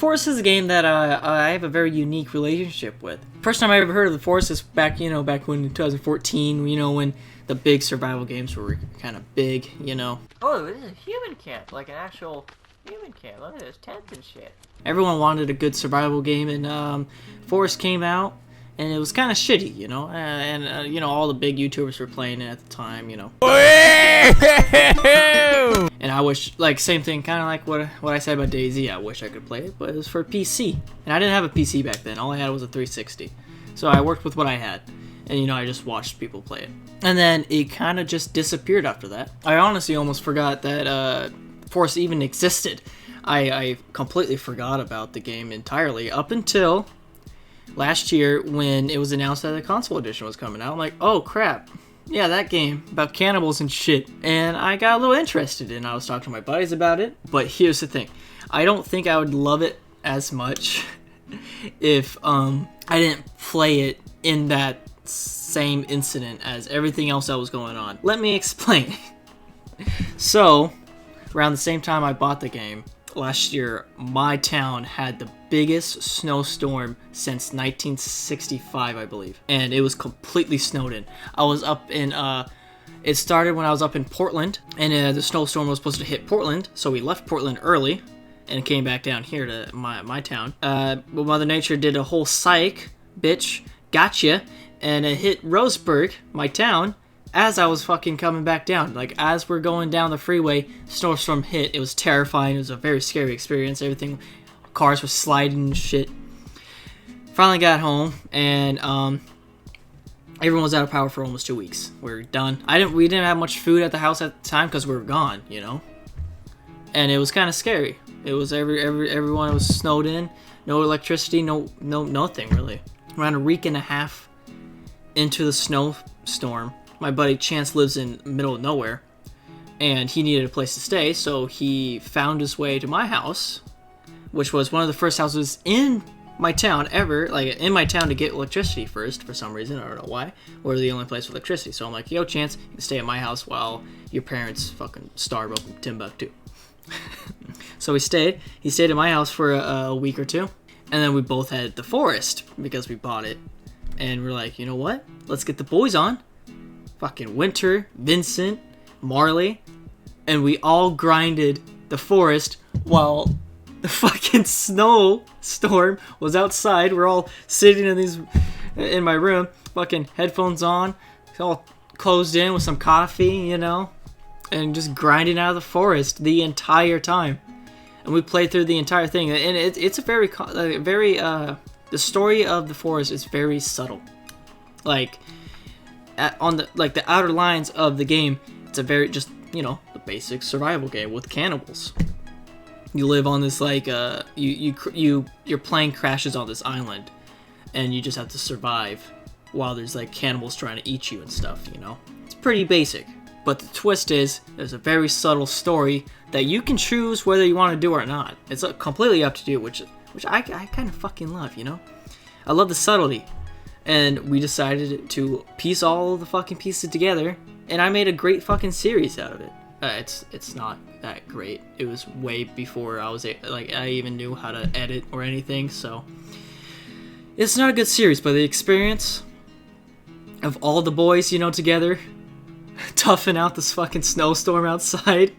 Forest is a game that I have a very unique relationship with. First time I ever heard of the Forest is back, back when in 2014, when the big survival games were kind of big, Oh, this is a human camp, like an actual human camp. Look at this tents and shit. Everyone wanted a good survival game, and Forest came out, and it was kind of shitty, and all the big YouTubers were playing it at the time, And I wish, same thing, kind of like what I said about DayZ. I wish I could play it, but it was for PC, and I didn't have a PC back then. All I had was a 360, so I worked with what I had, and I just watched people play it, and then it kind of just disappeared after that. I honestly almost forgot that Forest even existed. I completely forgot about the game entirely up until last year when it was announced that the console edition was coming out. I'm like, oh crap, yeah, that game about cannibals and shit. And I got a little interested and I was talking to my buddies about it. But here's the thing, I don't think I would love it as much if I didn't play it in that same incident as everything else that was going on. Let me explain. So, around the same time I bought the game, last year, my town had the biggest snowstorm since 1965, I believe. And it was completely snowed in. I was up in, it started when I was up in Portland, and the snowstorm was supposed to hit Portland, so we left Portland early, and came back down here to my town. But Mother Nature did a whole psych, bitch, gotcha, and it hit Roseburg, my town, as I was fucking coming back down. As we're going down the freeway, snowstorm hit. It was terrifying. It was a very scary experience. Everything, cars were sliding and shit. Finally got home, and everyone was out of power for almost 2 weeks. We were done. We didn't have much food at the house at the time because we were gone, And it was kind of scary. It was everyone was snowed in, no electricity, no nothing really. Around a week and a half into the snowstorm, my buddy Chance lives in the middle of nowhere, and he needed a place to stay, so he found his way to my house, which was one of the first houses in my town ever, in my town to get electricity first, for some reason, I don't know why. We're the only place with electricity, so I'm like, yo, Chance, you can stay at my house while your parents fucking starve up in Timbuktu. So he stayed at my house for a week or two, and then we both had the Forest, because we bought it, and we're like, you know what, let's get the boys on. Fucking Winter, Vincent, Marley, and we all grinded the Forest while the fucking snowstorm was outside. We're all sitting in my room, fucking headphones on, all closed in with some coffee, and just grinding out of the Forest the entire time. And we played through the entire thing, and it's a very, the story of the Forest is very subtle. On the outer lines of the game, it's a very just the basic survival game with cannibals. You live on this your plane crashes on this island, and you just have to survive while there's cannibals trying to eat you and stuff. It's pretty basic, but the twist is there's a very subtle story that you can choose whether you want to do or not. It's completely up to you, which I kind of fucking love. I love the subtlety. And we decided to piece all the fucking pieces together, and I made a great fucking series out of it. It's not that great. It was way before I was I even knew how to edit or anything, so it's not a good series. But the experience of all the boys, together, toughing out this fucking snowstorm outside,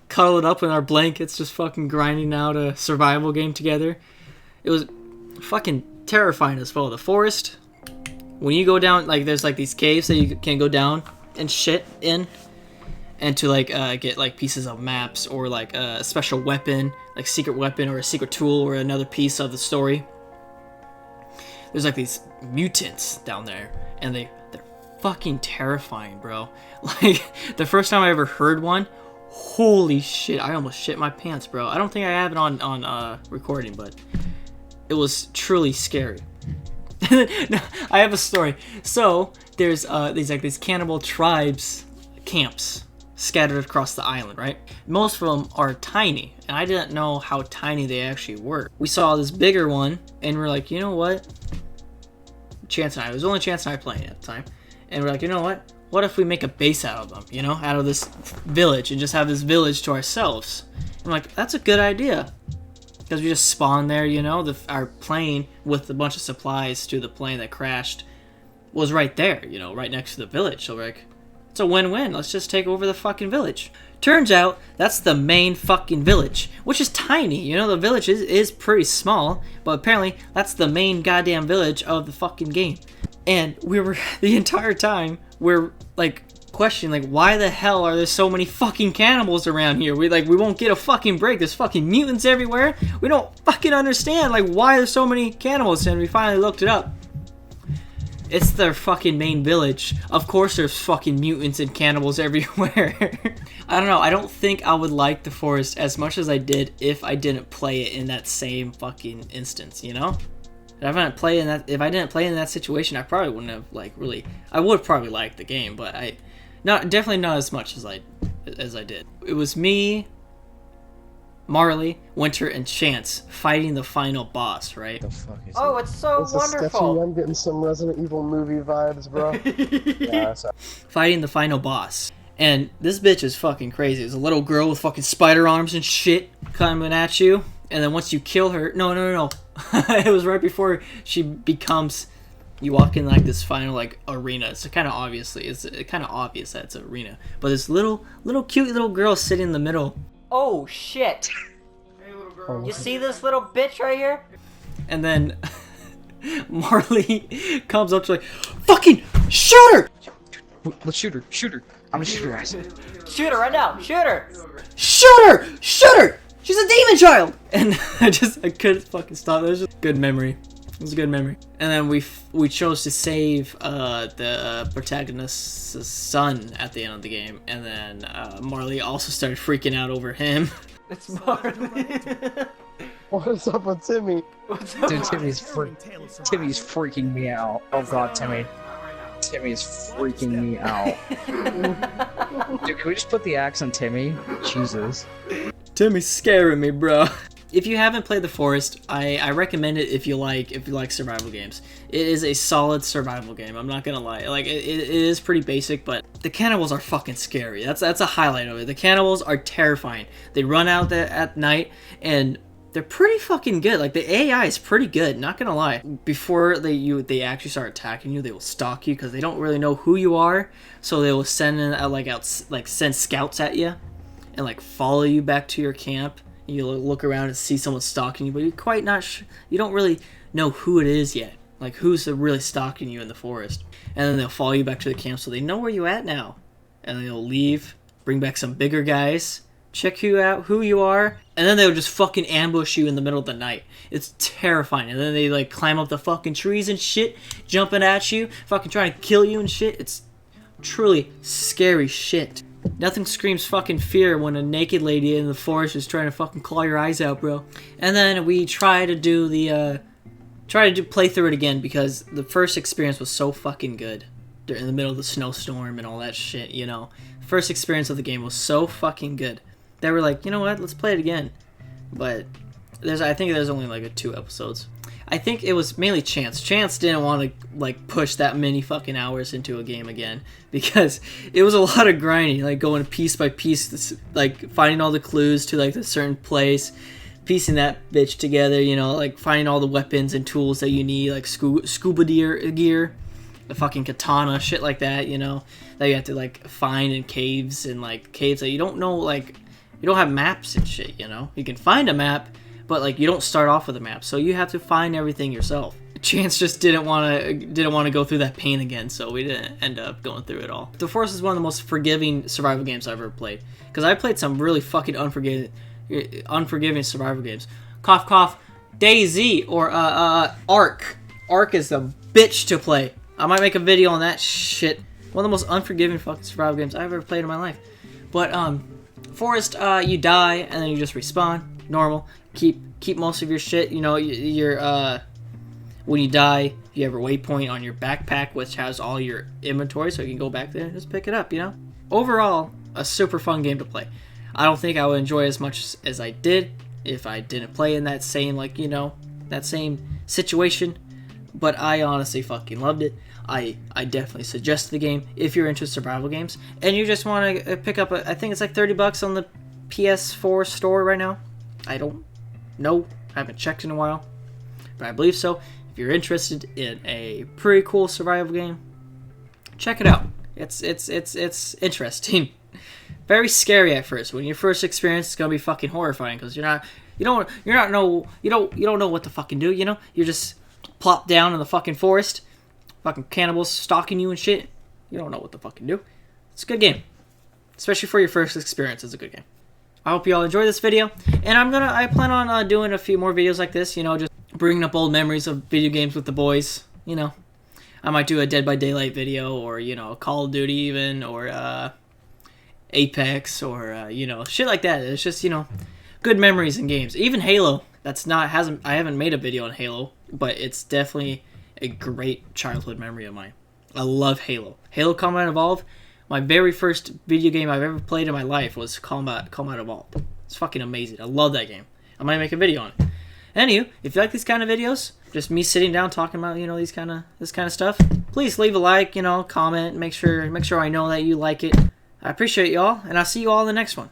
cuddled up in our blankets, just fucking grinding out a survival game together. It was fucking terrifying as well. The Forest, when you go down, there's these caves that you can go down and shit in, and to get pieces of maps or a special weapon, secret weapon or a secret tool or another piece of the story. There's these mutants down there, and they're fucking terrifying, bro. The first time I ever heard one, holy shit, I almost shit my pants, bro. I don't think I have it on recording, but it was truly scary. No, I have a story. So there's these cannibal tribes camps scattered across the island, right? Most of them are tiny, and I didn't know how tiny they actually were. We saw this bigger one, and we're like, you know what? Chance and I, it was only Chance and I playing at the time, and we're like, you know what? What if we make a base out of them, out of this village, and just have this village to ourselves? I'm like, that's a good idea. because we just spawned there, you know. Our plane with a bunch of supplies to the plane that crashed was right there, you know, right next to the village. So we're like, it's a win-win. Let's just take over the fucking village. Turns out that's the main fucking village, which is tiny. You know, the village is pretty small, but apparently that's the main goddamn village of the fucking game. And we were, the entire time, we're like questioning, like, why the hell are there so many fucking cannibals around here? We won't get a fucking break. There's fucking mutants everywhere. We don't fucking understand, like, why there's so many cannibals. And we finally looked it up. It's their fucking main village. Of course there's fucking mutants and cannibals everywhere. I don't know. I don't think I would like the forest as much as I did if I didn't play it in that same fucking instance, you know? If I didn't play in that situation, I probably wouldn't have, like, really... I would probably like the game, but definitely not as much as I did. It was me, Marley, Winter, and Chance fighting the final boss, right? The fuck is Oh, it's so wonderful. Sketchy. I'm getting some Resident Evil movie vibes, bro. Yeah, fighting the final boss. And this bitch is fucking crazy. There's a little girl with fucking spider arms and shit coming at you. And then once you kill her... No. It was right before she becomes... You walk in, like, this final, like, arena. It's kind of obvious that it's an arena. But this little cute little girl sitting in the middle. Oh, shit. Hey, little girl. You see this little bitch right here? And then Marley comes up to, like, fucking shoot her! Let's shoot her. Shoot her. I'm gonna shoot her ass. Shoot her right now. Shoot her. Shoot her! Shoot her! She's a demon child! And I couldn't fucking stop. It was just a good memory. It was a good memory. And then we chose to save the protagonist's son at the end of the game. And then Marley also started freaking out over him. It's Marley. what is up with Timmy? Dude, Timmy's freaking me out. Oh god, Timmy. Timmy's freaking me out. Dude, can we just put the axe on Timmy? Jesus. Timmy's scaring me, bro. If you haven't played The Forest, I recommend it if you like survival games. It is a solid survival game. I'm not gonna lie. Like it is pretty basic, but the cannibals are fucking scary. That's a highlight of it. The cannibals are terrifying. They run out there at night and they're pretty fucking good. Like the AI is pretty good. Not gonna lie. Before they actually start attacking you, they will stalk you because they don't really know who you are. So they will send send scouts at you and like follow you back to your camp. You'll look around and see someone stalking you, but you're quite not you don't really know who it is yet. Like who's really stalking you in the forest. And then they'll follow you back to the camp so they know where you at now. And then they'll leave, bring back some bigger guys, check who you are, and then they'll just fucking ambush you in the middle of the night. It's terrifying. And then they like climb up the fucking trees and shit, jumping at you, fucking trying to kill you and shit. It's truly scary shit. Nothing screams fucking fear when a naked lady in the forest is trying to fucking claw your eyes out, bro. And then we try to play through it again because the first experience was so fucking good. In the middle of the snowstorm and all that shit, you know. First experience of the game was so fucking good. They were like, you know what, let's play it again. But I think there's only like 2 episodes. I think it was mainly Chance. Chance didn't want to like push that many fucking hours into a game again because it was a lot of grinding, like going piece by piece, like finding all the clues to like a certain place, piecing that bitch together, you know, like finding all the weapons and tools that you need, like scuba gear, the fucking katana, shit like that, you know, that you have to like find in caves and like caves that you don't know, like you don't have maps and shit, you know. You can find a map, but like you don't start off with a map, so you have to find everything yourself. Chance just didn't want to go through that pain again, so we didn't end up going through it all. The Forest is one of the most forgiving survival games I've ever played, because I played some really fucking unforgiving survival games. Cough cough, DayZ or Ark. Ark is the bitch to play. I might make a video on that shit. One of the most unforgiving fucking survival games I've ever played in my life. But Forest, you die and then you just respawn. Normal. Keep most of your shit. You know, when you die, you have a waypoint on your backpack which has all your inventory, so you can go back there and just pick it up, you know? Overall, a super fun game to play. I don't think I would enjoy it as much as I did if I didn't play in that same, like, you know, that same situation. But I honestly fucking loved it. I definitely suggest the game if you're into survival games and you just want to pick up I think it's like $30 on the PS4 store right now. I don't know I haven't checked in a while, but I believe so. If you're interested in a pretty cool survival game, check it out. It's interesting. Very scary at first. When you first experience, it's gonna be fucking horrifying because you don't know what to fucking do. You know, you're just plop down in the fucking forest, fucking cannibals stalking you and shit. You don't know what to fucking do. It's a good game, especially for your first experience. It's a good game. I hope you all enjoy this video, and I plan on doing a few more videos like this. You know, just bringing up old memories of video games with the boys. You know, I might do a Dead by Daylight video, or you know, Call of Duty even, or Apex, or you know, shit like that. It's just, you know, good memories in games. Even Halo. I haven't made a video on Halo, but it's definitely a great childhood memory of mine. I love Halo. Halo Combat Evolved. My very first video game I've ever played in my life was Combat Evolved. It's fucking amazing. I love that game. I might make a video on it. Anywho, if you like these kind of videos, just me sitting down talking about, you know, this kind of stuff, please leave a like, you know, comment, make sure I know that you like it. I appreciate y'all, and I'll see you all in the next one.